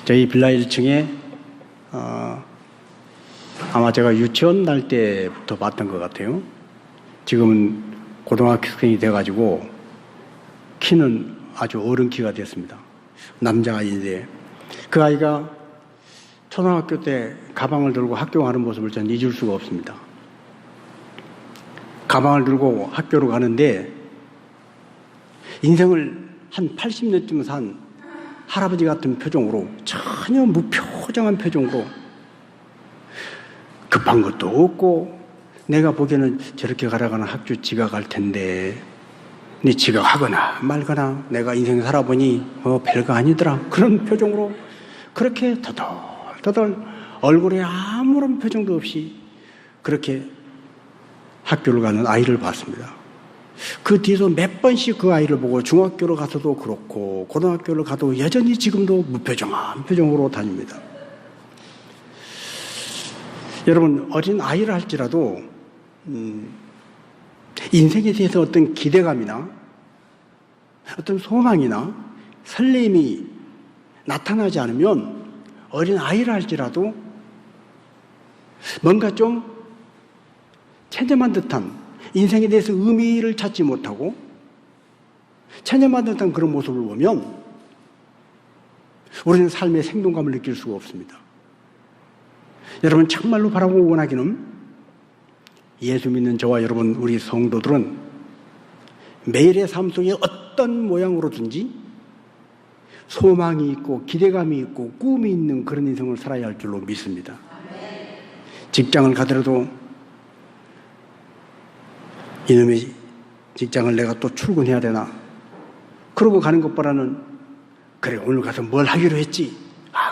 저희 빌라 1층에 아마 제가 유치원 날 때부터 봤던 것 같아요. 지금은 고등학생이 돼가지고 키는 아주 어른 키가 됐습니다. 남자아이인데 그 아이가 초등학교 때 가방을 들고 학교 가는 모습을 전 잊을 수가 없습니다. 가방을 들고 학교로 가는데 인생을 한 80년쯤 산 할아버지 같은 표정으로, 전혀 무표정한 표정으로, 급한 것도 없고, 내가 보기에는 저렇게 가다가는 학교 지각할 텐데 네 지각하거나 말거나 내가 인생 살아보니 별거 아니더라, 그런 표정으로 그렇게 터덜터덜 얼굴에 아무런 표정도 없이 그렇게 학교를 가는 아이를 봤습니다. 그 뒤에도 몇 번씩 그 아이를 보고 중학교로 가서도 그렇고 고등학교를 가도 여전히 지금도 무표정한 표정으로 다닙니다. 여러분, 어린 아이를 할지라도 인생에 대해서 어떤 기대감이나 어떤 소망이나 설렘이 나타나지 않으면 어린 아이를 할지라도 뭔가 좀 체념한 듯한, 인생에 대해서 의미를 찾지 못하고 체념한 듯한 그런 모습을 보면 우리는 삶의 생동감을 느낄 수가 없습니다. 여러분, 정말로 바라고 원하기는 예수 믿는 저와 여러분, 우리 성도들은 매일의 삶 속에 어떤 모양으로든지 소망이 있고 기대감이 있고 꿈이 있는 그런 인생을 살아야 할 줄로 믿습니다. 직장을 가더라도 이놈의 직장을 내가 또 출근해야 되나, 그러고 가는 것보다는 그래, 오늘 가서 뭘 하기로 했지,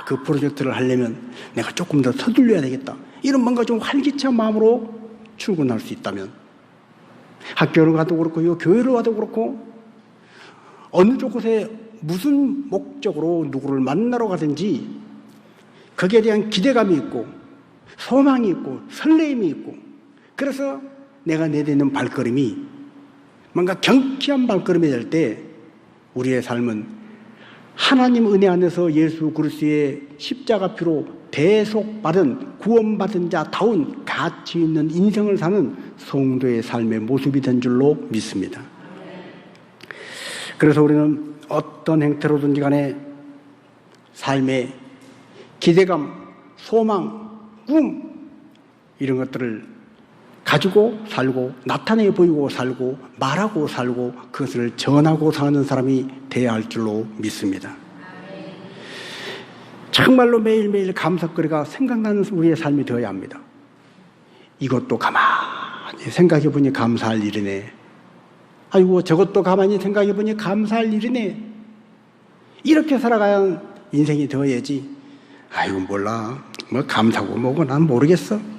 그 프로젝트를 하려면 내가 조금 더 서둘러야 되겠다, 이런 뭔가 좀 활기찬 마음으로 출근할 수 있다면, 학교를 가도 그렇고 교회를 가도 그렇고 어느 곳에 무슨 목적으로 누구를 만나러 가든지 거기에 대한 기대감이 있고 소망이 있고 설렘이 있고, 그래서 내가 내딛는 발걸음이 뭔가 경쾌한 발걸음이 될 때 우리의 삶은 하나님 은혜 안에서 예수 그리스도의 십자가 피로 대속받은 구원받은 자다운 가치 있는 인생을 사는 성도의 삶의 모습이 된 줄로 믿습니다. 그래서 우리는 어떤 행태로든지 간에 삶의 기대감, 소망, 꿈, 이런 것들을 가지고 살고 나타내 보이고 살고 말하고 살고 그것을 전하고 사는 사람이 되어야 할 줄로 믿습니다. 정말로 매일매일 감사거리가 생각나는 우리의 삶이 되어야 합니다. 이것도 가만히 생각해 보니 감사할 일이네, 아이고 저것도 가만히 생각해 보니 감사할 일이네, 이렇게 살아가야 인생이 되어야지, 아이고 몰라, 뭐 감사고 뭐고 난 모르겠어,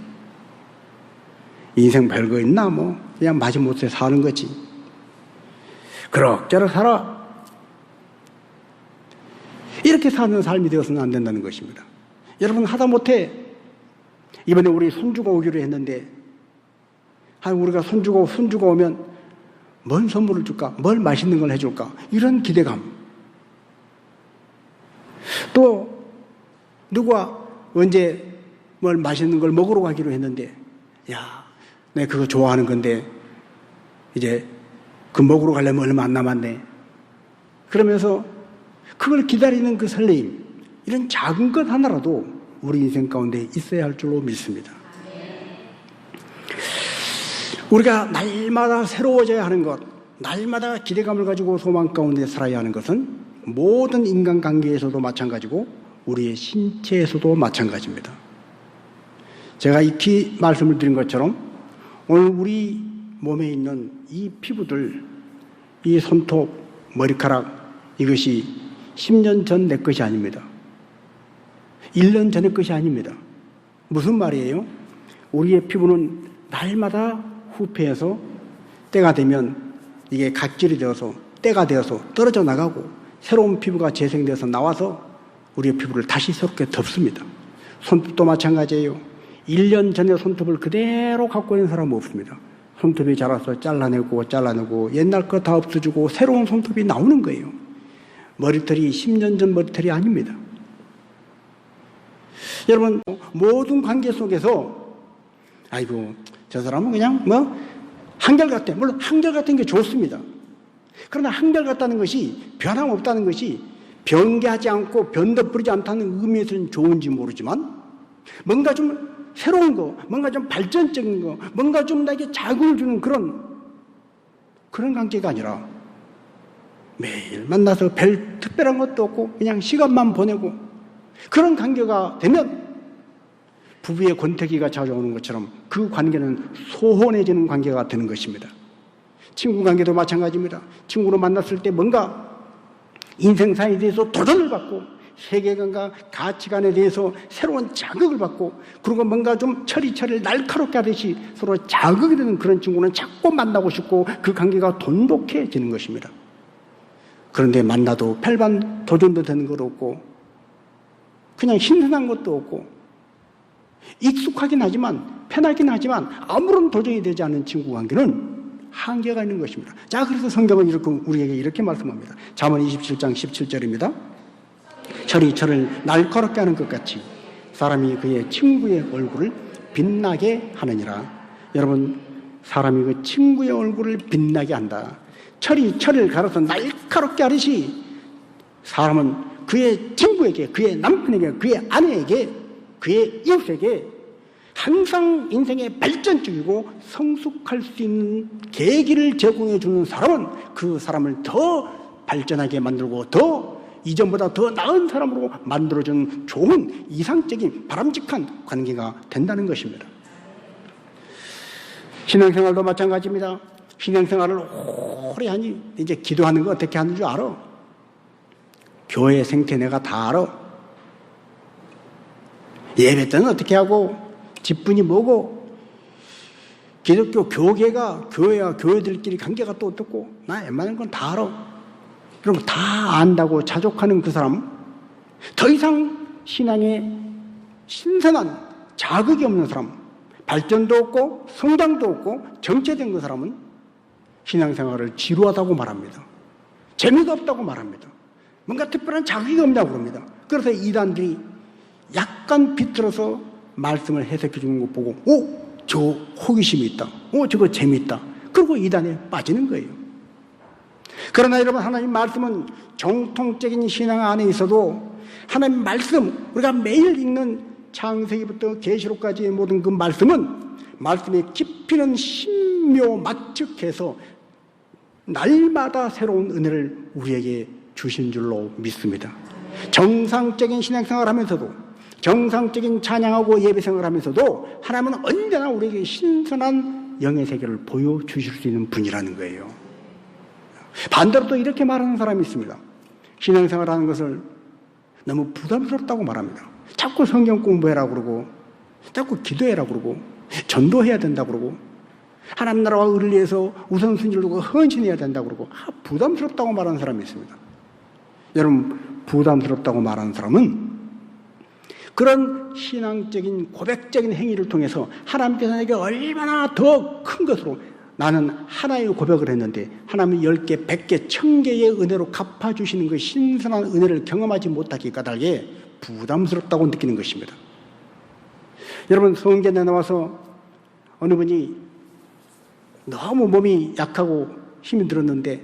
인생 별거 있나, 뭐 그냥 마지못해 사는 거지, 그럭저럭 살아, 이렇게 사는 삶이 되어서는 안 된다는 것입니다. 여러분, 하다못해 이번에 우리 손주가 오기로 했는데 우리가 손주가 오면 뭔 선물을 줄까, 뭘 맛있는 걸 해줄까, 이런 기대감, 또 누가 언제 뭘 맛있는 걸 먹으러 가기로 했는데, 야, 내가 그거 좋아하는 건데 이제 그 먹으러 가려면 얼마 안 남았네, 그러면서 그걸 기다리는 그 설레임, 이런 작은 것 하나라도 우리 인생 가운데 있어야 할 줄로 믿습니다. 우리가 날마다 새로워져야 하는 것, 날마다 기대감을 가지고 소망 가운데 살아야 하는 것은 모든 인간관계에서도 마찬가지고 우리의 신체에서도 마찬가지입니다. 제가 익히 말씀을 드린 것처럼 오늘 우리 몸에 있는 이 피부들, 이 손톱, 머리카락, 이것이 10년 전 내 것이 아닙니다. 1년 전의 것이 아닙니다. 무슨 말이에요? 우리의 피부는 날마다 후패해서 때가 되면 이게 각질이 되어서 때가 되어서 떨어져 나가고 새로운 피부가 재생되어서 나와서 우리의 피부를 다시 새롭게 덮습니다. 손톱도 마찬가지예요. 1년 전의 손톱을 그대로 갖고 있는 사람은 없습니다. 손톱이 자라서 잘라내고 옛날 거 다 없어지고 새로운 손톱이 나오는 거예요. 머리털이 10년 전 머리털이 아닙니다. 여러분, 모든 관계 속에서 아이고 저 사람은 그냥 한결같아. 물론 한결같은 게 좋습니다. 그러나 한결같다는 것이 변함없다는 것이 변개하지 않고 변덕부리지 않다는 의미에서는 좋은지 모르지만 뭔가 좀 새로운 거, 뭔가 좀 발전적인 거, 뭔가 좀 나에게 자극을 주는 그런 관계가 아니라 매일 만나서 별 특별한 것도 없고 그냥 시간만 보내고 그런 관계가 되면 부부의 권태기가 찾아오는 것처럼 그 관계는 소원해지는 관계가 되는 것입니다. 친구 관계도 마찬가지입니다. 친구로 만났을 때 뭔가 인생사에 대해서 도전을 받고 세계관과 가치관에 대해서 새로운 자극을 받고 그리고 뭔가 좀 처리처리를 날카롭게 하듯이 서로 자극이 되는 그런 친구는 자꾸 만나고 싶고 그 관계가 돈독해지는 것입니다. 그런데 만나도 별반 도전도 되는 것도 없고 그냥 신선한 것도 없고 익숙하긴 하지만 편하긴 하지만 아무런 도전이 되지 않는 친구 관계는 한계가 있는 것입니다. 자, 그래서 성경은 우리에게 이렇게 말씀합니다. 잠언 27장 17절입니다. 철이 철을 날카롭게 하는 것 같이 사람이 그의 친구의 얼굴을 빛나게 하느니라. 여러분, 사람이 그 친구의 얼굴을 빛나게 한다. 철이 철을 갈아서 날카롭게 하듯이 사람은 그의 친구에게, 그의 남편에게, 그의 아내에게, 그의 이웃에게 항상 인생의 발전적이고 성숙할 수 있는 계기를 제공해 주는 사람은 그 사람을 더 발전하게 만들고 더 이전보다 더 나은 사람으로 만들어준 좋은 이상적인 바람직한 관계가 된다는 것입니다. 신앙생활도 마찬가지입니다. 신앙생활을 오래 하니 이제 기도하는 거 어떻게 하는 줄 알아? 교회 생태 내가 다 알아. 예배 때는 어떻게 하고 집분이 뭐고 기독교 교계가 교회와 교회들끼리 관계가 또 어떻고 나 웬만한 건 다 알아. 그럼 다 안다고 자족하는 그 사람, 더 이상 신앙에 신선한 자극이 없는 사람, 발전도 없고 성장도 없고 정체된 그 사람은 신앙생활을 지루하다고 말합니다. 재미가 없다고 말합니다. 뭔가 특별한 자극이 없냐고 그럽니다. 그래서 이단들이 약간 비틀어서 말씀을 해석해 주는 것 보고 저 호기심이 있다. 저거 재미있다. 그리고 이단에 빠지는 거예요. 그러나 여러분, 하나님 말씀은 정통적인 신앙 안에 있어도 하나님 말씀, 우리가 매일 읽는 창세기부터 계시록까지의 모든 그 말씀의 깊이는 신묘막측해서 날마다 새로운 은혜를 우리에게 주신 줄로 믿습니다. 정상적인 신앙생활을 하면서도 정상적인 찬양하고 예배생활을 하면서도 하나님은 언제나 우리에게 신선한 영의 세계를 보여주실 수 있는 분이라는 거예요. 반대로 또 이렇게 말하는 사람이 있습니다. 신앙생활하는 것을 너무 부담스럽다고 말합니다. 자꾸 성경 공부해라 그러고 자꾸 기도해라 그러고 전도해야 된다 그러고 하나님 나라와 의를 위해서 우선순위를 두고 헌신해야 된다 그러고 부담스럽다고 말하는 사람이 있습니다. 여러분, 부담스럽다고 말하는 사람은 그런 신앙적인 고백적인 행위를 통해서 하나님께서 내게 얼마나 더 큰 것으로 나는 하나의 고백을 했는데 하나님이 10개, 100개, 1000개의 은혜로 갚아주시는 그 신선한 은혜를 경험하지 못하기 까닭에 부담스럽다고 느끼는 것입니다. 여러분, 성경에 나와서 어느 분이 너무 몸이 약하고 힘이 들었는데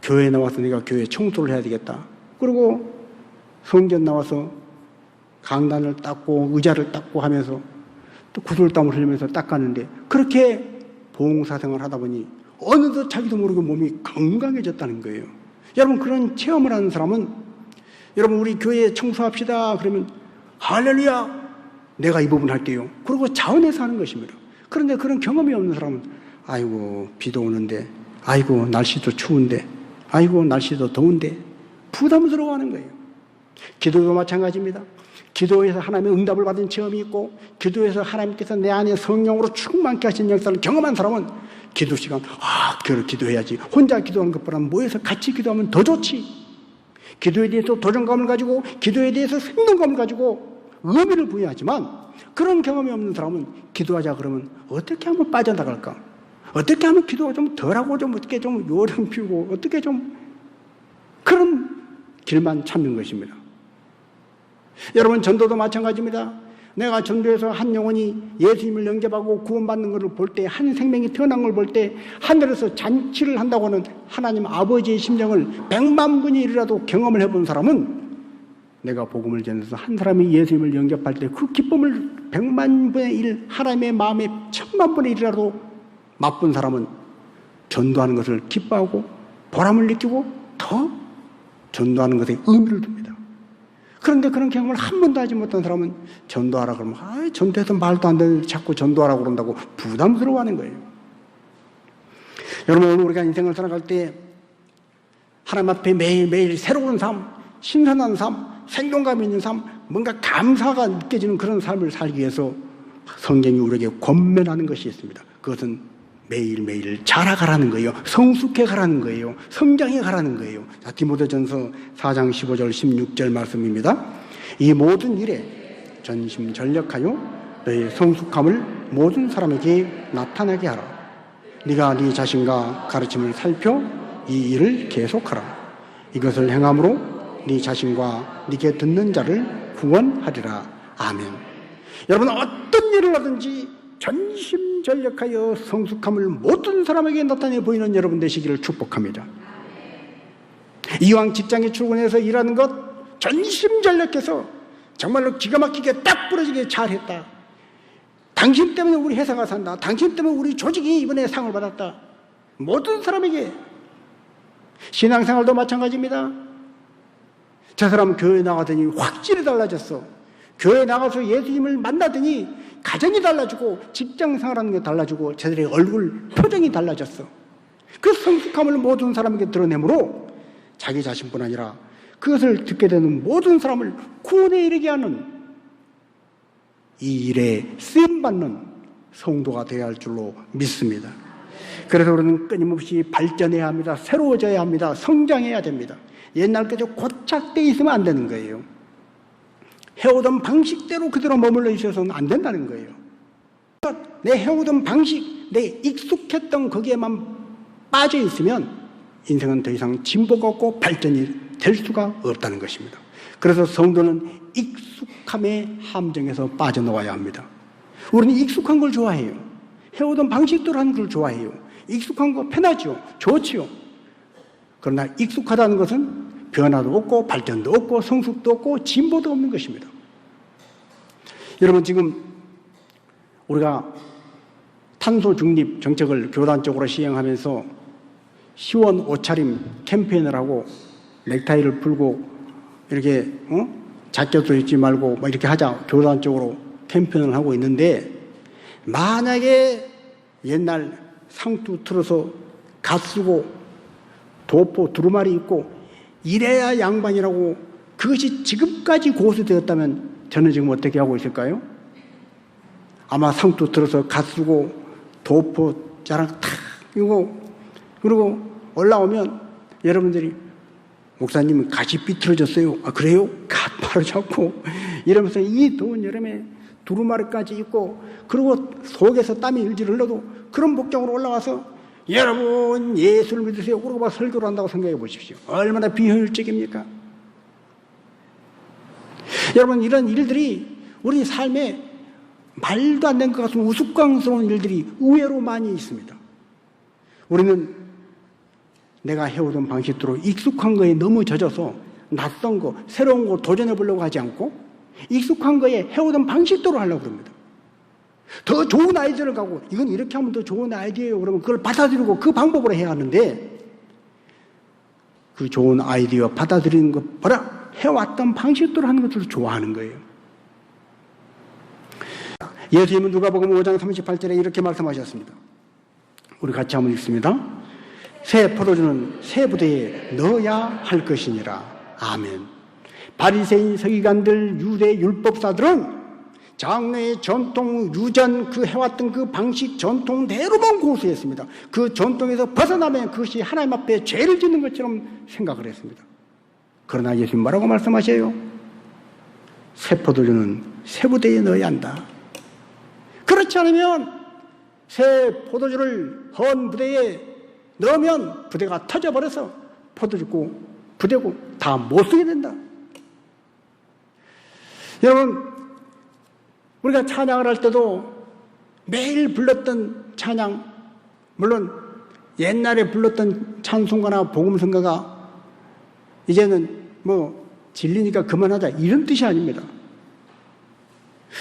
교회에 나와서 내가 교회 청소를 해야 되겠다. 그리고 성경 나와서 강단을 닦고 의자를 닦고 하면서 또 구슬땀을 흘리면서 닦았는데 그렇게 봉사생활을 하다 보니 어느덧 자기도 모르게 몸이 건강해졌다는 거예요. 여러분, 그런 체험을 하는 사람은 여러분, 우리 교회에 청소합시다 그러면 할렐루야 내가 이 부분 할게요. 그리고 자원해서 하는 것입니다. 그런데 그런 경험이 없는 사람은 아이고 비도 오는데, 아이고 날씨도 추운데, 아이고 날씨도 더운데 부담스러워하는 거예요. 기도도 마찬가지입니다. 기도에서 하나님의 응답을 받은 체험이 있고 기도에서 하나님께서 내 안에 성령으로 충만케 하신 역사를 경험한 사람은 기도 시간 기도해야지. 혼자 기도하는 것보다 모여서 같이 기도하면 더 좋지. 기도에 대해서 도전감을 가지고 기도에 대해서 생동감을 가지고 의미를 부여하지만 그런 경험이 없는 사람은 기도하자 그러면 어떻게 하면 빠져나갈까? 어떻게 하면 기도가 좀 덜하고 좀 어떻게 좀 요령 피우고 어떻게 좀 그런 길만 찾는 것입니다. 여러분, 전도도 마찬가지입니다. 내가 전도해서 한 영혼이 예수님을 영접하고 구원받는 것을 볼 때, 한 생명이 태어난 걸 볼 때 하늘에서 잔치를 한다고 하는 하나님 아버지의 심정을 100만 분이 1이라도 경험을 해본 사람은, 내가 복음을 전해서 한 사람이 예수님을 영접할 때 그 기쁨을 100만 분의 1, 하나님의 마음에 1000만 분의 1이라도 맛본 사람은 전도하는 것을 기뻐하고 보람을 느끼고 더 전도하는 것에 의미를 둡니다. 그런데 그런 경험을 한 번도 하지 못한 사람은 전도하라 그러면 전도해서 말도 안 되는데 자꾸 전도하라고 그런다고 부담스러워하는 거예요. 여러분, 오늘 우리가 인생을 살아갈 때 하나님 앞에 매일매일 새로운 삶, 신선한 삶, 생동감 있는 삶, 뭔가 감사가 느껴지는 그런 삶을 살기 위해서 성경이 우리에게 권면하는 것이 있습니다. 그것은 매일매일 자라가라는 거예요. 성숙해 가라는 거예요. 성장해 가라는 거예요. 자, 디모데전서 4장 15절 16절 말씀입니다. 이 모든 일에 전심전력하여 너의 성숙함을 모든 사람에게 나타나게 하라. 네가 네 자신과 가르침을 살펴 이 일을 계속하라. 이것을 행함으로 네 자신과 네게 듣는 자를 구원하리라. 아멘. 여러분, 어떤 일을 하든지 전심전력하여 성숙함을 모든 사람에게 나타내 보이는 여러분 되시기를 축복합니다. 이왕 직장에 출근해서 일하는 것 전심전력해서 정말로 기가 막히게 딱 부러지게 잘했다. 당신 때문에 우리 회사가 산다. 당신 때문에 우리 조직이 이번에 상을 받았다. 모든 사람에게. 신앙생활도 마찬가지입니다. 저 사람 교회 나가더니 확실히 달라졌어. 교회 나가서 예수님을 만나더니 가정이 달라지고 직장 생활하는 게 달라지고 저들의 얼굴 표정이 달라졌어. 그 성숙함을 모든 사람에게 드러내므로 자기 자신뿐 아니라 그것을 듣게 되는 모든 사람을 구원에 이르게 하는 이 일에 쓰임받는 성도가 되어야 할 줄로 믿습니다. 그래서 우리는 끊임없이 발전해야 합니다. 새로워져야 합니다. 성장해야 됩니다. 옛날까지 고착되어 있으면 안 되는 거예요. 해오던 방식대로 그대로 머물러 있어서는 안 된다는 거예요. 내 해오던 방식, 내 익숙했던 거기에만 빠져 있으면 인생은 더 이상 진보가 없고 발전이 될 수가 없다는 것입니다. 그래서 성도는 익숙함의 함정에서 빠져나와야 합니다. 우리는 익숙한 걸 좋아해요. 해오던 방식대로 하는 걸 좋아해요. 익숙한 거 편하죠. 좋지요. 그러나 익숙하다는 것은 변화도 없고 발전도 없고 성숙도 없고 진보도 없는 것입니다. 여러분, 지금 우리가 탄소 중립 정책을 교단적으로 시행하면서 시원 옷차림 캠페인을 하고 넥타이를 풀고 이렇게 자켓도 입지 말고 막 이렇게 하자 교단적으로 캠페인을 하고 있는데, 만약에 옛날 상투 틀어서 갓 쓰고 도포 두루마리 입고 이래야 양반이라고 그것이 지금까지 고수되었다면 저는 지금 어떻게 하고 있을까요? 아마 상투 틀어서 갓 쓰고 도포 자랑 탁 이고 그리고 올라오면 여러분들이 목사님은 갓이 삐뚤어졌어요. 아 그래요? 갓 바로 잡고 이러면서 이 더운 여름에 두루마리까지 입고 그리고 속에서 땀이 일질 흘러도 그런 복장으로 올라와서 여러분 예수를 믿으세요. 그러고 막 설교를 한다고 생각해 보십시오. 얼마나 비효율적입니까? 여러분, 이런 일들이 우리 삶에 말도 안 되는 것 같은 우스꽝스러운 일들이 의외로 많이 있습니다. 우리는 내가 해오던 방식대로 익숙한 거에 너무 젖어서 낯선 거, 새로운 거 도전해 보려고 하지 않고 익숙한 거에 해오던 방식대로 하려고 합니다. 더 좋은 아이디어를 갖고 이건 이렇게 하면 더 좋은 아이디어예요. 그러면 그걸 받아들이고 그 방법으로 해야 하는데, 그 좋은 아이디어 받아들이는 것보다 해왔던 방식대로 하는 것을 좋아하는 거예요. 예수님은 누가복음 5장 38절에 이렇게 말씀하셨습니다. 우리 같이 한번 읽습니다. 새 포도주는 새 부대에 넣어야 할 것이니라. 아멘. 바리새인 서기관들 유대 율법사들은 장래의 전통 유전 그 해왔던 그 방식 전통대로만 고수했습니다. 그 전통에서 벗어나면 그것이 하나님 앞에 죄를 짓는 것처럼 생각을 했습니다. 그러나 예수님 뭐라고 말씀하셔요? 새 포도주는 새 부대에 넣어야 한다. 그렇지 않으면 새 포도주를 헌 부대에 넣으면 부대가 터져버려서 포도주고 부대고 다 못 쓰게 된다. 여러분, 우리가 찬양을 할 때도 매일 불렀던 찬양, 물론 옛날에 불렀던 찬송가나 복음성가가 이제는 뭐 질리니까 그만하자 이런 뜻이 아닙니다.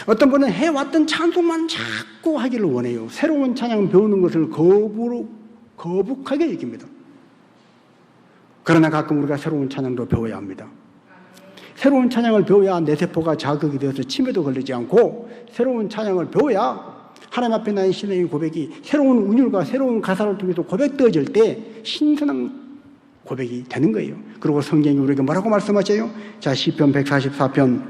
어떤 분은 해왔던 찬송만 자꾸 하기를 원해요. 새로운 찬양 배우는 것을 거북하게 여깁니다. 그러나 가끔 우리가 새로운 찬양도 배워야 합니다. 새로운 찬양을 배워야 내 세포가 자극이 되어서 치매도 걸리지 않고, 새로운 찬양을 배워야 하나님 앞에 나의 신앙의 고백이 새로운 운율과 새로운 가사를 통해서 고백되어질 때 신선한 고백이 되는 거예요. 그리고 성경이 우리에게 뭐라고 말씀하셔요? 자, 시편 144편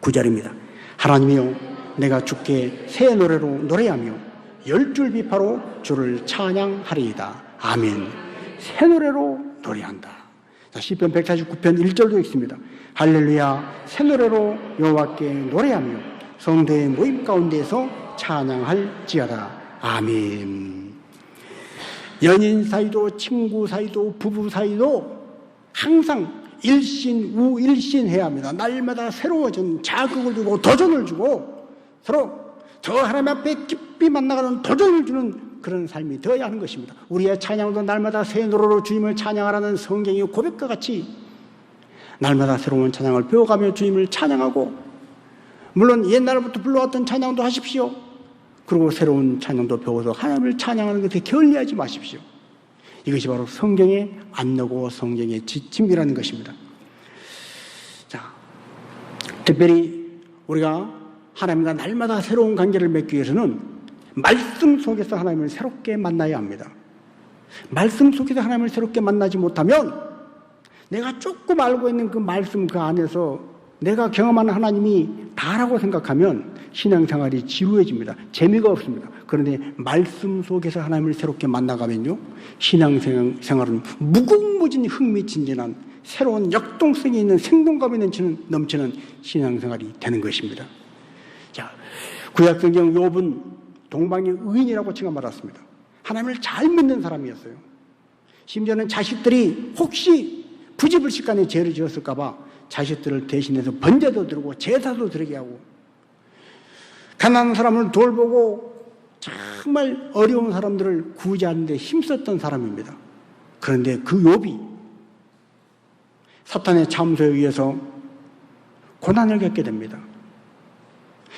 9절입니다. 하나님이여, 내가 주께 새 노래로 노래하며 10줄 비파로 주를 찬양하리이다. 아멘. 새 노래로 노래한다. 자, 시편 149편 1절도 있습니다. 할렐루야, 새 노래로 여호와께 노래하며 성도의 모임 가운데에서 찬양할지어다. 아멘. 연인 사이도 친구 사이도 부부 사이도 항상 일신해야 합니다. 날마다 새로워진 자극을 주고 도전을 주고 서로 저 하나님 앞에 깊이 만나가는 도전을 주는 그런 삶이 되어야 하는 것입니다. 우리의 찬양도 날마다 새 노래로 주님을 찬양하라는 성경의 고백과 같이 날마다 새로운 찬양을 배워가며 주님을 찬양하고, 물론 옛날부터 불러왔던 찬양도 하십시오. 그리고 새로운 찬양도 배워서 하나님을 찬양하는 것에 게을리하지 마십시오. 이것이 바로 성경의 안내고 성경의 지침이라는 것입니다. 자, 특별히 우리가 하나님과 날마다 새로운 관계를 맺기 위해서는 말씀 속에서 하나님을 새롭게 만나야 합니다. 말씀 속에서 하나님을 새롭게 만나지 못하면 내가 조금 알고 있는 그 말씀 그 안에서 내가 경험하는 하나님이 다라고 생각하면 신앙생활이 지루해집니다. 재미가 없습니다. 그런데 말씀 속에서 하나님을 새롭게 만나가면요, 신앙생활은 무궁무진 흥미진진한 새로운 역동성이 있는 생동감이 넘치는 신앙생활이 되는 것입니다. 자, 구약성경 욥은 동방의 의인이라고 칭함받았습니다. 하나님을 잘 믿는 사람이었어요. 심지어는 자식들이 혹시 부지불식간에 죄를 지었을까 봐 자식들을 대신해서 번제도 드리고 제사도 드리게 하고, 가난한 사람을 돌보고 정말 어려운 사람들을 구제하는 데 힘썼던 사람입니다. 그런데 그 욥이 사탄의 참소에 의해서 고난을 겪게 됩니다.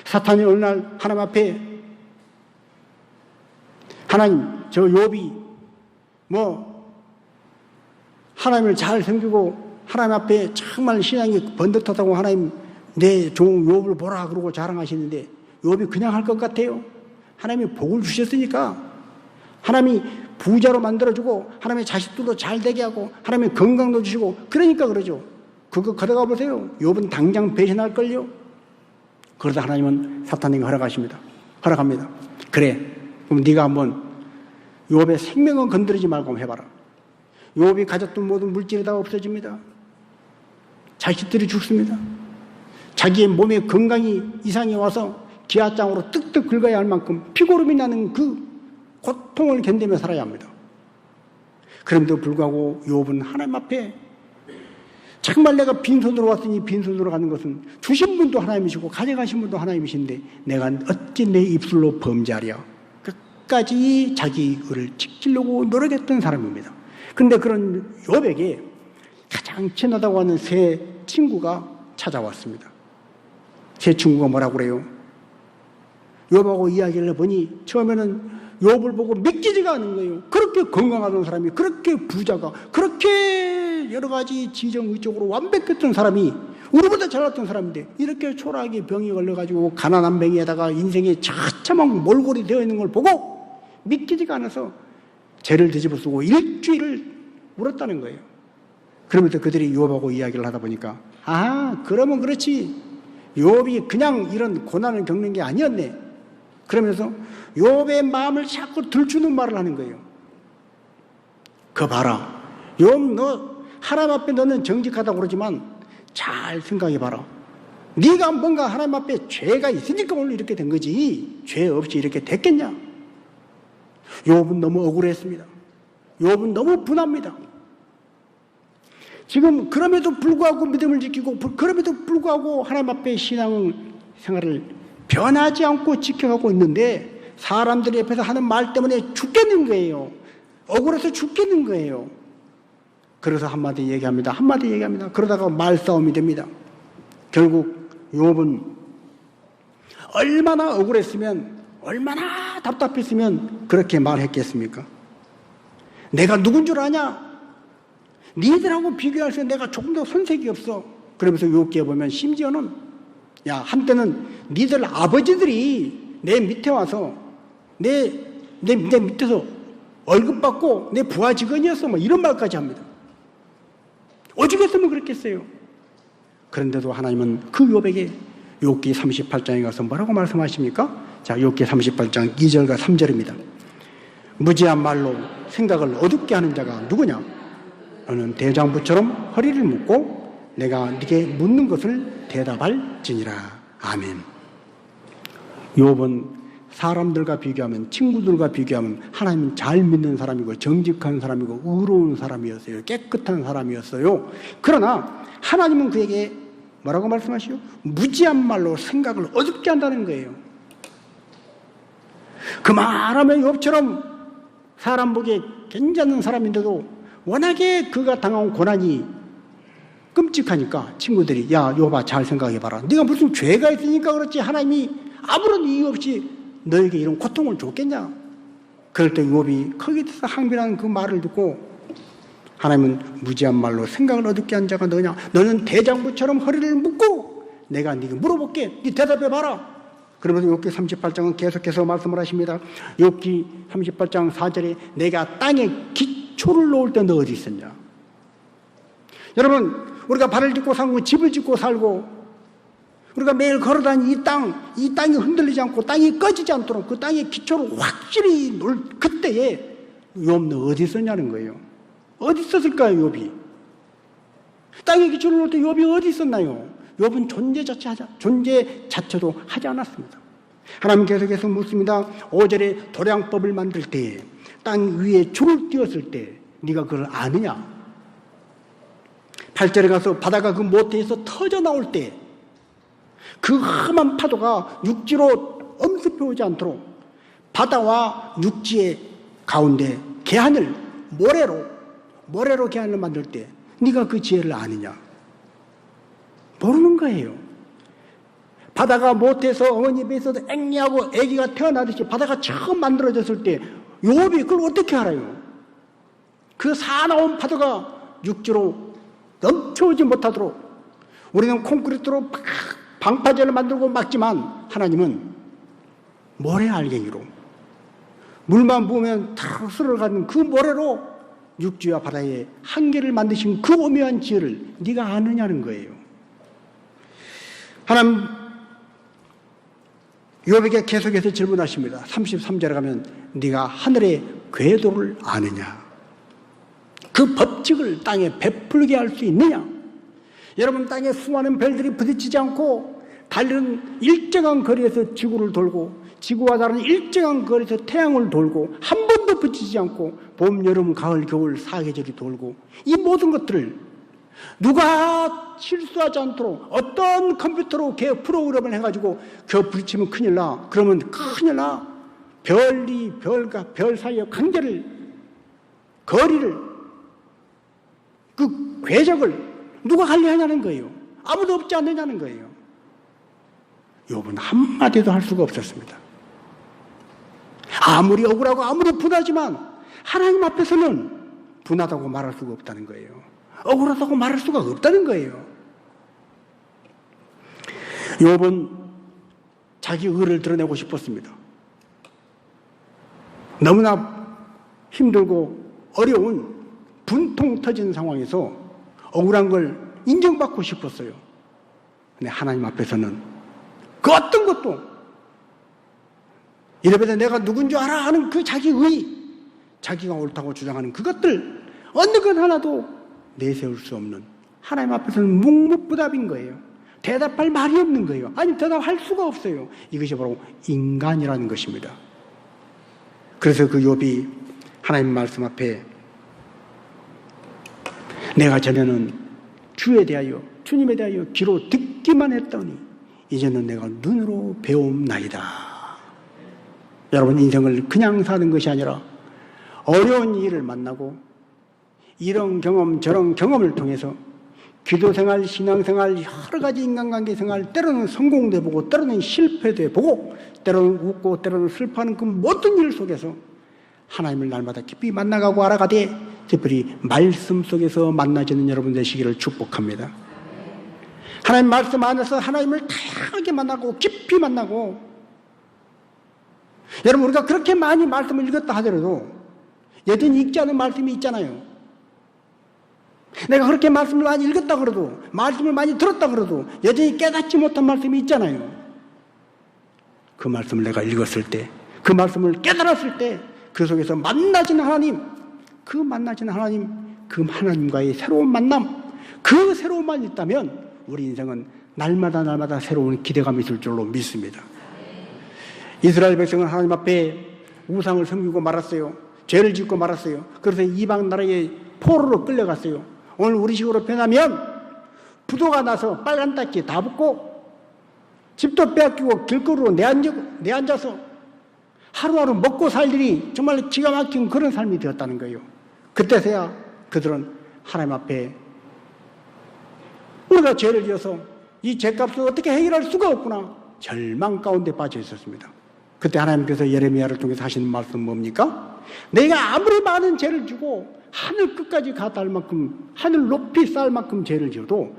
사탄이 어느 날 하나님 앞에, 하나님, 저 욥이 하나님을 잘 섬기고 하나님 앞에 정말 신앙이 번듯하다고 하나님 내 종 욥을 보라 그러고 자랑하시는데 욥이 그냥 할 것 같아요? 하나님이 복을 주셨으니까, 하나님이 부자로 만들어주고 하나님의 자식들도 잘 되게 하고 하나님의 건강도 주시고 그러니까 그러죠. 그거 걸어가 보세요. 욥은 당장 배신할걸요. 그러다 하나님은 사탄에게 허락합니다. 그래, 그럼 네가 한번 욥의 생명은 건드리지 말고 한번 해봐라. 욥이 가졌던 모든 물질이 다 없어집니다. 자식들이 죽습니다. 자기의 몸에 건강이 이상이 와서 기아장으로 뜩뜩 긁어야 할 만큼 피고름이 나는 그 고통을 견디며 살아야 합니다. 그럼에도 불구하고 욥은 하나님 앞에 정말 내가 빈손으로 왔으니 빈손으로 가는 것은 주신 분도 하나님이시고 가져가신 분도 하나님이신데 내가 어찌 내 입술로 범죄하랴. 끝까지 자기 의를 지키려고 노력했던 사람입니다. 그런데 그런 욥에게 가장 친하다고 하는 새 친구가 찾아왔습니다. 새 친구가 뭐라고 그래요? 욥하고 이야기를 해보니 처음에는 욥을 보고 믿기지가 않은 거예요. 그렇게 건강하던 사람이, 그렇게 부자가, 그렇게 여러 가지 지정의적으로 완벽했던 사람이, 우리보다 잘났던 사람인데 이렇게 초라하게 병이 걸려가지고 가난한 병에다가 인생에 처참한 몰골이 되어 있는 걸 보고 믿기지가 않아서 죄를 뒤집어쓰고 일주일을 울었다는 거예요. 그러면서 그들이 욥하고 이야기를 하다 보니까, 그러면 그렇지, 욥이 그냥 이런 고난을 겪는 게 아니었네. 그러면서 욥의 마음을 자꾸 들추는 말을 하는 거예요. 그거 봐라, 욥, 너 하나님 앞에 너는 정직하다고 그러지만 잘 생각해봐라. 네가 뭔가 하나님 앞에 죄가 있으니까 오늘 이렇게 된 거지, 죄 없이 이렇게 됐겠냐. 욥은 너무 억울했습니다. 욥은 너무 분합니다. 지금 그럼에도 불구하고 믿음을 지키고 그럼에도 불구하고 하나님 앞에 신앙 생활을 변하지 않고 지켜가고 있는데 사람들이 옆에서 하는 말 때문에 죽겠는 거예요. 억울해서 죽겠는 거예요. 그래서 한마디 얘기합니다. 그러다가 말싸움이 됩니다. 결국 욥은 얼마나 억울했으면, 얼마나 답답했으면 그렇게 말했겠습니까? 내가 누군 줄 아냐? 니들하고 비교할 때 내가 조금 더 손색이 없어. 그러면서 욥기에 보면 심지어는 야, 한때는 니들 아버지들이 내 밑에 와서 내 밑에서 월급 받고 내 부하 직원이었어. 뭐 이런 말까지 합니다. 오죽했으면 그랬겠어요. 그런데도 하나님은 그 욥에게 욥기 38장에 가서 뭐라고 말씀하십니까? 자, 욥기 38장 2절과 3절입니다. 무지한 말로 생각을 어둡게 하는 자가 누구냐? 너는 대장부처럼 허리를 묶고 내가 네게 묻는 것을 대답할지니라. 아멘. 욥은 사람들과 비교하면, 친구들과 비교하면 하나님은 잘 믿는 사람이고 정직한 사람이고 의로운 사람이었어요. 깨끗한 사람이었어요. 그러나 하나님은 그에게 뭐라고 말씀하시오? 무지한 말로 생각을 어둡게 한다는 거예요. 그 말하면 욥처럼 사람 보기에 괜찮은 사람인데도 워낙에 그가 당한 고난이 끔찍하니까 친구들이 야, 욥아 잘 생각해봐라. 네가 무슨 죄가 있으니까 그렇지 하나님이 아무런 이유 없이 너에게 이런 고통을 줬겠냐? 그럴 때 욥이 거기서 항변하는 그 말을 듣고 하나님은 무지한 말로 생각을 어둡게 한 자가 너냐? 너는 대장부처럼 허리를 묶고 내가 네게 물어볼게. 네 대답해봐라. 그러면서 욥기 38장은 계속해서 말씀을 하십니다. 욥기 38장 4절에 내가 땅에 기초를 놓을 때 너 어디 있었냐? 여러분, 우리가 발을 딛고 살고 집을 짓고 살고 우리가 매일 걸어다니는 이 땅이 흔들리지 않고 땅이 꺼지지 않도록 그 땅의 기초를 확실히 놓을 그때에 욥 너 어디 있었냐는 거예요. 어디 있었을까요, 욥이? 땅의 기초를 놓을 때 욥이 어디 있었나요? 욥은 존재 자체도 하지 않았습니다. 하나님 계속해서 묻습니다. 5절에 도량법을 만들 때, 땅 위에 줄을 띄웠을 때 네가 그걸 아느냐? 8절에 가서 바다가 그 모태에서 터져 나올 때 그 험한 파도가 육지로 엄습해 오지 않도록 바다와 육지의 가운데 계한을 모래로 계한을 만들 때 네가 그 지혜를 아느냐? 모르는 거예요. 바다가 모태에서 어머니 배에서 앵리하고 아기가 태어나듯이 바다가 처음 만들어졌을 때 욥이 그걸 어떻게 알아요? 그 사나운 파도가 육지로 넘쳐오지 못하도록 우리는 콘크리트로 방파제를 만들고 막지만 하나님은 모래 알갱이로 물만 부으면 탁 쓸어가는 그 모래로 육지와 바다의 한계를 만드신 그 오묘한 지혜를 네가 아느냐는 거예요. 하나님 욥에게 계속해서 질문하십니다. 33절에 가면 네가 하늘의 궤도를 아느냐? 그 법칙을 땅에 베풀게 할 수 있느냐? 여러분, 땅에 수많은 별들이 부딪히지 않고 달은 일정한 거리에서 지구를 돌고 지구와 달은 일정한 거리에서 태양을 돌고 한 번도 부딪히지 않고 봄, 여름, 가을, 겨울 사계절이 돌고 이 모든 것들을 누가 실수하지 않도록 어떤 컴퓨터로 프로그램을 해가지고 부딪히면 큰일 나. 그러면 큰일 나. 별이 별과 별 사이의 관계를, 거리를, 그 궤적을 누가 관리하냐는 거예요. 아무도 없지 않느냐는 거예요. 욥은 한마디도 할 수가 없었습니다. 아무리 억울하고 아무리 분하지만 하나님 앞에서는 분하다고 말할 수가 없다는 거예요. 억울하다고 말할 수가 없다는 거예요. 욥은 자기 의를 드러내고 싶었습니다. 너무나 힘들고 어려운 분통 터진 상황에서 억울한 걸 인정받고 싶었어요. 근데 하나님 앞에서는 그 어떤 것도 이래봬도 내가 누군 줄 알아 하는 그 자기의, 자기가 옳다고 주장하는 그것들 어느 것 하나도 내세울 수 없는 하나님 앞에서는 묵묵부답인 거예요. 대답할 말이 없는 거예요. 아니, 대답할 수가 없어요. 이것이 바로 인간이라는 것입니다. 그래서 그 욥이 하나님 말씀 앞에 내가 전에는 주에 대하여, 주님에 대하여 귀로 듣기만 했더니 이제는 내가 눈으로 배움나이다. 여러분, 인생을 그냥 사는 것이 아니라 어려운 일을 만나고 이런 경험 저런 경험을 통해서 기도생활, 신앙생활, 여러 가지 인간관계 생활, 때로는 성공도 해보고 때로는 실패도 해보고 때로는 웃고 때로는 슬퍼하는 그 모든 일 속에서 하나님을 날마다 깊이 만나가고 알아가되 특별히 말씀 속에서 만나지는 여러분 되시기를 축복합니다. 하나님 말씀 안에서 하나님을 다양하게 만나고 깊이 만나고, 여러분 우리가 그렇게 많이 말씀을 읽었다 하더라도 여전히 읽지 않은 말씀이 있잖아요. 내가 그렇게 말씀을 많이 읽었다 그래도, 말씀을 많이 들었다 그래도 여전히 깨닫지 못한 말씀이 있잖아요. 그 말씀을 내가 읽었을 때, 그 말씀을 깨달았을 때 그 속에서 만나지는 하나님, 그 만나지는 하나님, 그 하나님과의 새로운 만남, 그 새로움만 있다면 우리 인생은 날마다 날마다 새로운 기대감이 있을 줄로 믿습니다. 이스라엘 백성은 하나님 앞에 우상을 섬기고 말았어요. 죄를 짓고 말았어요. 그래서 이방 나라에 포로로 끌려갔어요. 오늘 우리식으로 표현하면 부도가 나서 빨간 딱지 다 붙고 집도 빼앗기고 길거리로 내앉아서 하루하루 먹고 살 일이 정말 기가 막힌 그런 삶이 되었다는 거예요. 그때서야 그들은 하나님 앞에 우리가 죄를 지어서 이 죄값을 어떻게 해결할 수가 없구나, 절망 가운데 빠져 있었습니다. 그때 하나님께서 예레미야를 통해서 하시는 말씀은 뭡니까? 내가 아무리 많은 죄를 지고 하늘 끝까지 가닿을 만큼, 하늘 높이 쌓을 만큼 죄를 지어도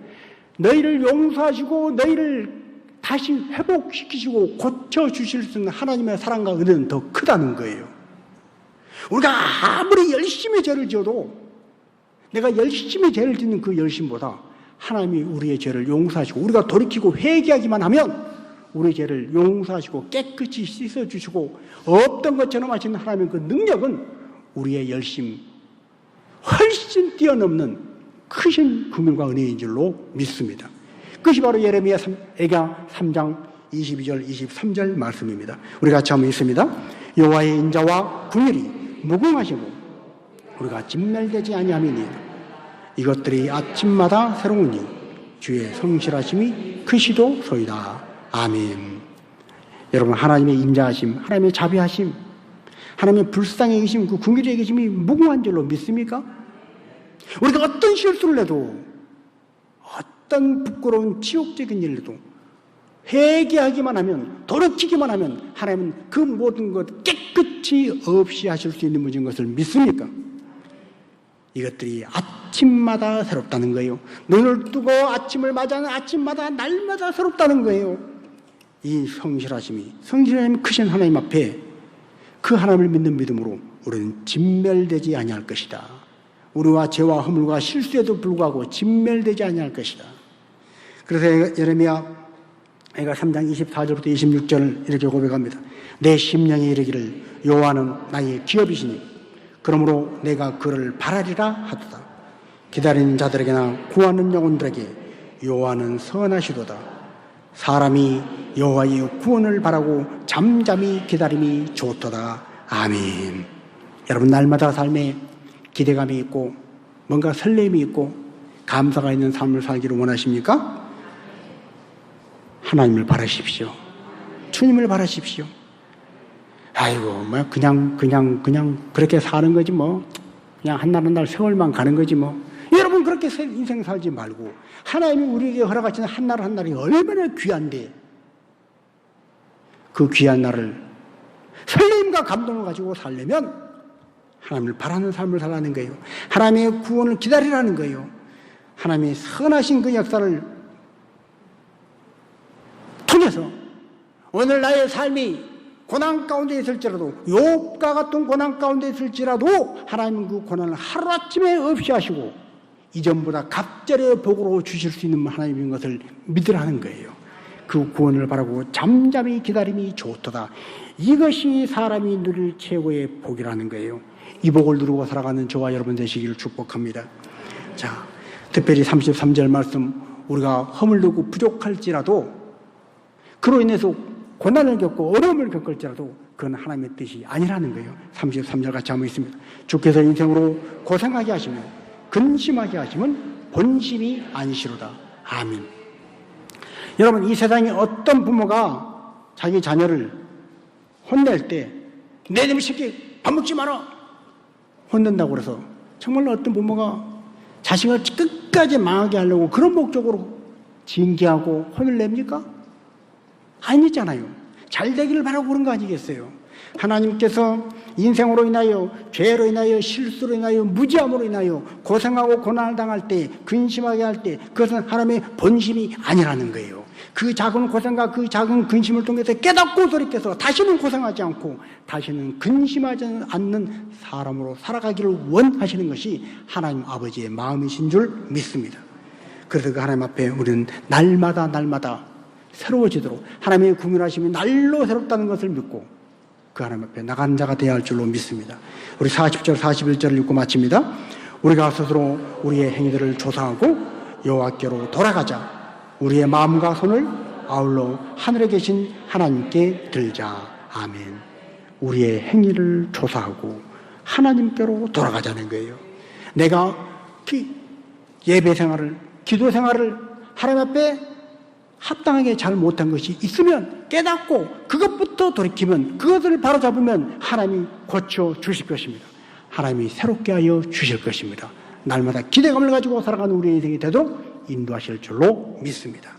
너희를 용서하시고 너희를 다시 회복시키시고 고쳐주실 수 있는 하나님의 사랑과 은혜는 더 크다는 거예요. 우리가 아무리 열심히 죄를 지어도 내가 열심히 죄를 짓는 그 열심보다 하나님이 우리의 죄를 용서하시고 우리가 돌이키고 회개하기만 하면 우리의 죄를 용서하시고 깨끗이 씻어주시고 없던 것처럼 하시는 하나님의 그 능력은 우리의 열심 훨씬 뛰어넘는 크신 긍휼과 은혜인 줄로 믿습니다. 그것이 바로 예레미야 3장 22절 23절 말씀입니다. 우리 같이 한번 읽습니다. 여호와의 인자와 긍휼이 무궁하시고 우리가 진멸되지 아니함이니 이것들이 아침마다 새로우니 주의 성실하심이 크시도소이다. 아멘. 여러분, 하나님의 인자하심, 하나님의 자비하심, 하나님의 불쌍히 계심, 그 긍휼의 계심이 무궁한 줄로 믿습니까? 우리가 어떤 실수를 해도, 어떤 부끄러운 지옥적인 일을 해도 회개하기만 하면, 돌이키기만 하면 하나님은 그 모든 것 깨끗이 없이 하실 수 있는 분인 것을 믿습니까? 이것들이 아침마다 새롭다는 거예요. 눈을 뜨고 아침을 맞이하는 아침마다 날마다 새롭다는 거예요. 이 성실하심이 크신 하나님 앞에 그 하나님을 믿는 믿음으로 우리는 진멸되지 아니할 것이다. 우리와 죄와 허물과 실수에도 불구하고 진멸되지 아니할 것이다. 그래서 예레미야 3장 24절부터 26절 이렇게 고백합니다. 내 심령에 이르기를 여호와는 나의 기업이시니 그러므로 내가 그를 바라리라 하도다. 기다리는 자들에게나 구하는 영혼들에게 여호와는 선하시도다. 사람이 여호와의 구원을 바라고 잠잠히 기다림이 좋도다. 아멘. 여러분, 날마다 삶에 기대감이 있고 뭔가 설렘이 있고 감사가 있는 삶을 살기를 원하십니까? 하나님을 바라십시오. 주님을 바라십시오. 아이고, 뭐 그냥 그렇게 사는 거지 뭐. 그냥 한 날 한 날 세월만 가는 거지 뭐. 여러분, 그렇게 인생 살지 말고 하나님이 우리에게 허락하시는 한 날 한 날이 얼마나 귀한데 그 귀한 날을 설렘과 감동을 가지고 살려면 하나님을 바라는 삶을 살라는 거예요. 하나님의 구원을 기다리라는 거예요. 하나님의 선하신 그 역사를 통해서 오늘 나의 삶이 고난 가운데 있을지라도, 욥과 같은 고난 가운데 있을지라도 하나님은 그 고난을 하루아침에 없이 하시고 이전보다 갑절의 복으로 주실 수 있는 하나님인 것을 믿으라는 거예요. 그 구원을 바라고 잠잠히 기다림이 좋도다. 이것이 사람이 누릴 최고의 복이라는 거예요. 이 복을 누리고 살아가는 저와 여러분 되시기를 축복합니다. 자, 특별히 33절 말씀, 우리가 허물르고 부족할지라도 그로 인해서 고난을 겪고 어려움을 겪을지라도 그건 하나님의 뜻이 아니라는 거예요. 33절 같이 한번 있습니다. 주께서 인생으로 고생하게 하시면 근심하게 하시면 본심이 아니시로다. 아멘. 여러분, 이 세상에 어떤 부모가 자기 자녀를 혼낼 때 내 놈의 새끼 밥 먹지 마라 혼낸다고 그래서 정말로 어떤 부모가 자식을 끝까지 망하게 하려고 그런 목적으로 징계하고 혼을 냅니까? 아니잖아요. 잘 되기를 바라고 그런 거 아니겠어요? 하나님께서 인생으로 인하여 죄로 인하여 실수로 인하여 무지함으로 인하여 고생하고 고난을 당할 때 근심하게 할 때 그것은 하나님의 본심이 아니라는 거예요. 그 작은 고생과 그 작은 근심을 통해서 깨닫고 돌이켜서 다시는 고생하지 않고 다시는 근심하지 않는 사람으로 살아가기를 원하시는 것이 하나님 아버지의 마음이신 줄 믿습니다. 그래서 그 하나님 앞에 우리는 날마다 새로워지도록 하나님의 구원하심이 날로 새롭다는 것을 믿고 그 하나님 앞에 나간 자가 되어야 할 줄로 믿습니다. 우리 40절 41절을 읽고 마칩니다. 우리가 스스로 우리의 행위들을 조사하고 여호와께로 돌아가자. 우리의 마음과 손을 아울러 하늘에 계신 하나님께 들자. 아멘. 우리의 행위를 조사하고 하나님께로 돌아가자는 거예요. 내가 예배 생활을, 기도 생활을 하나님 앞에 합당하게 잘 못한 것이 있으면 깨닫고 그것부터 돌이키면 그것을 바로잡으면 하나님이 고쳐 주실 것입니다. 하나님이 새롭게 하여 주실 것입니다. 날마다 기대감을 가지고 살아가는 우리의 인생이 되도록 인도하실 줄로 믿습니다.